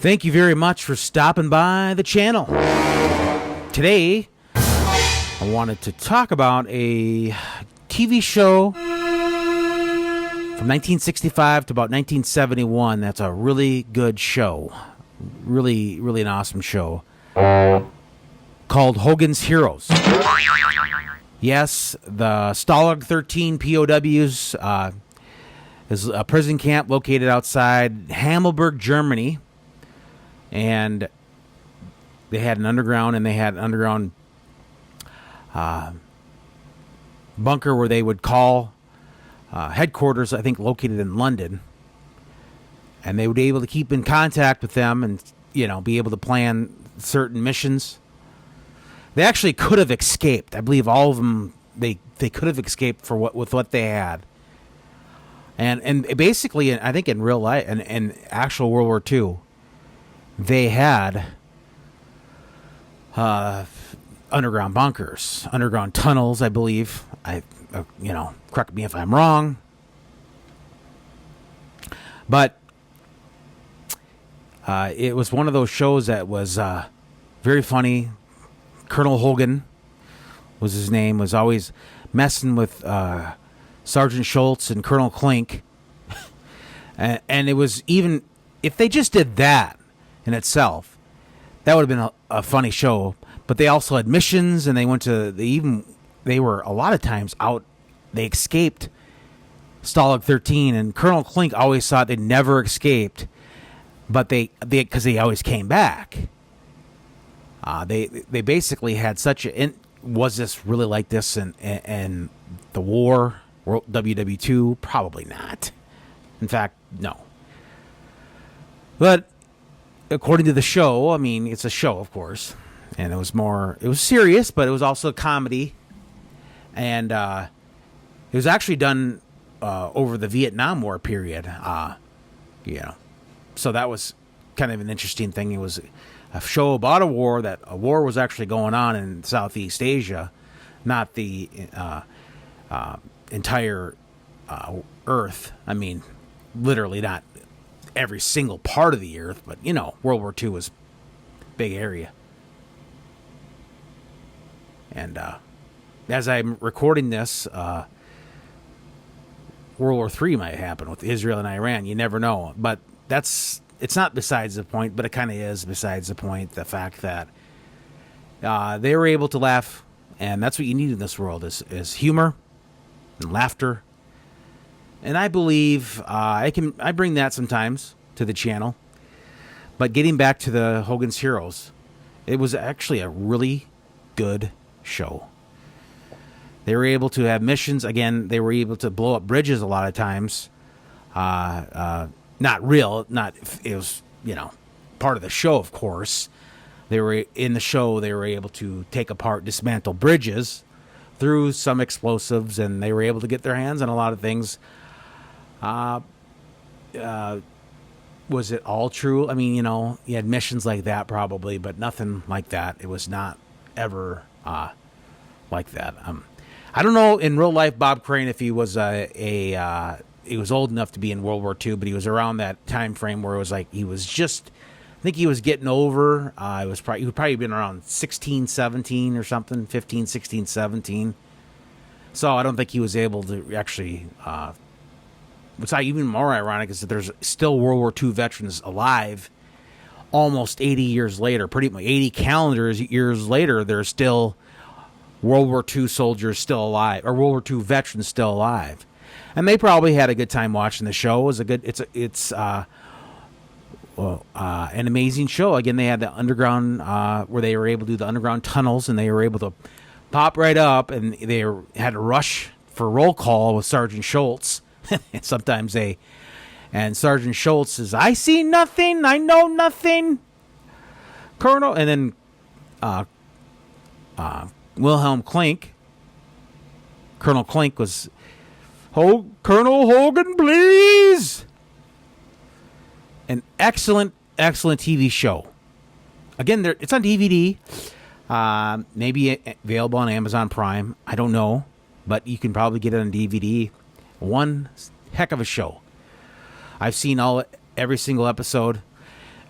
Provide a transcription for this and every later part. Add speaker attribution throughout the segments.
Speaker 1: Thank you very much for stopping by the channel. Today, I wanted to talk about a TV show from 1965 to about 1971. That's a really good show. Really an awesome show. Called Hogans Heroes. Yes, the Stalag 13 POWs is a prison camp located outside Hammelburg, Germany. And they had an underground bunker where they would call headquarters, I think, located in London. And they would be able to keep in contact with them and, be able to plan certain missions. They actually could have escaped. I believe all of them, they could have escaped with what they had. And basically, I think in real life, and actual World War II, they had underground bunkers, underground tunnels, I believe. Correct me if I'm wrong. But it was one of those shows that was very funny. Colonel Hogan was his name, was always messing with Sergeant Schultz and Colonel Klink. and it was, even if they just did that in itself, that would have been a funny show. But they also had missions, and they were a lot of times out. They escaped Stalag 13, and Colonel Klink always thought they never escaped, but because they always came back. They basically had such a. Was this really like this in the war, WW2? Probably not. In fact, no. But according to the show, I mean, it's a show, of course, and it was serious, but it was also a comedy, and it was actually done over the Vietnam War period. So that was kind of an interesting thing. It was a show about a war was actually going on in Southeast Asia, not the entire Earth. I mean, literally not every single part of the Earth, but World War II was a big area. And as I'm recording this, World War III might happen with Israel and Iran. You never know. But it's not besides the point, but it kind of is besides the point. The fact that they were able to laugh, and that's what you need in this world is humor and laughter. And I believe I bring that sometimes to the channel. But getting back to the Hogans Heroes, it was actually a really good show. They were able to have missions. Again, they were able to blow up bridges a lot of times. It was, part of the show, of course. They were able to take apart, dismantle bridges through some explosives, and they were able to get their hands on a lot of things. Was it all true? I mean, you had missions like that probably, but nothing like that. It was not ever like that. I don't know in real life, Bob Crane, if he was he was old enough to be in World War II, but he was around that time frame where it was like he was just, I think he was getting over. He would probably been around 16, 17 or something, 15, 16, 17. So I don't think he was able to actually. What's even more ironic is that there's still World War II veterans alive almost 80 years later, pretty much 80 calendar years later. There's still World War II soldiers still alive, or World War II veterans still alive. And they probably had a good time watching the show. It's an amazing show. Again, they had the underground where they were able to do the underground tunnels, and they were able to pop right up, and they had to rush for roll call with Sergeant Schultz. Sometimes and Sergeant Schultz says, "I see nothing, I know nothing, Colonel," and then Wilhelm Klink, Colonel Klink was, "Colonel Hogan, please." An excellent TV show. Again, it's on DVD. Maybe available on Amazon Prime. I don't know, but you can probably get it on DVD. One heck of a show. I've seen every single episode.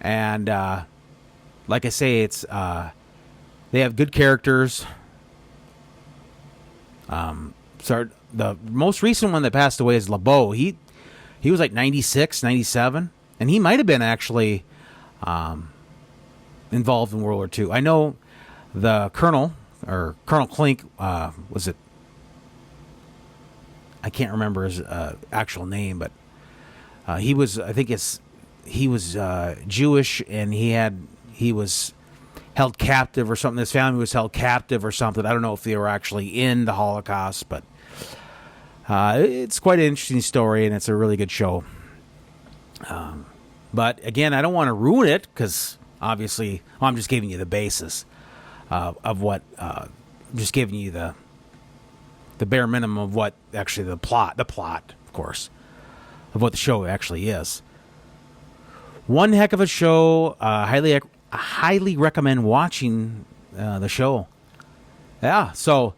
Speaker 1: And like I say, it's they have good characters. So the most recent one that passed away is LeBeau. He was like 96, 97, and he might have been actually involved in World War II. I know the Colonel Klink, was it? I can't remember his actual name, but he was. I think he was Jewish, and he was held captive or something. His family was held captive or something. I don't know if they were actually in the Holocaust, but it's quite an interesting story, and it's a really good show. But again, I don't want to ruin it because obviously I'm just giving you the basis of what. Just giving you the bare minimum of what actually the plot, of course, of what the show actually is. One heck of a show. Highly recommend watching the show. Yeah, so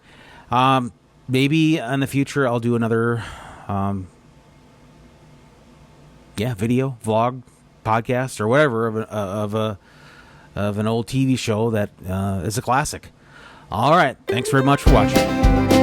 Speaker 1: maybe in the future I'll do another video, vlog, podcast, or whatever of an old TV show that is a classic. All right, thanks very much for watching.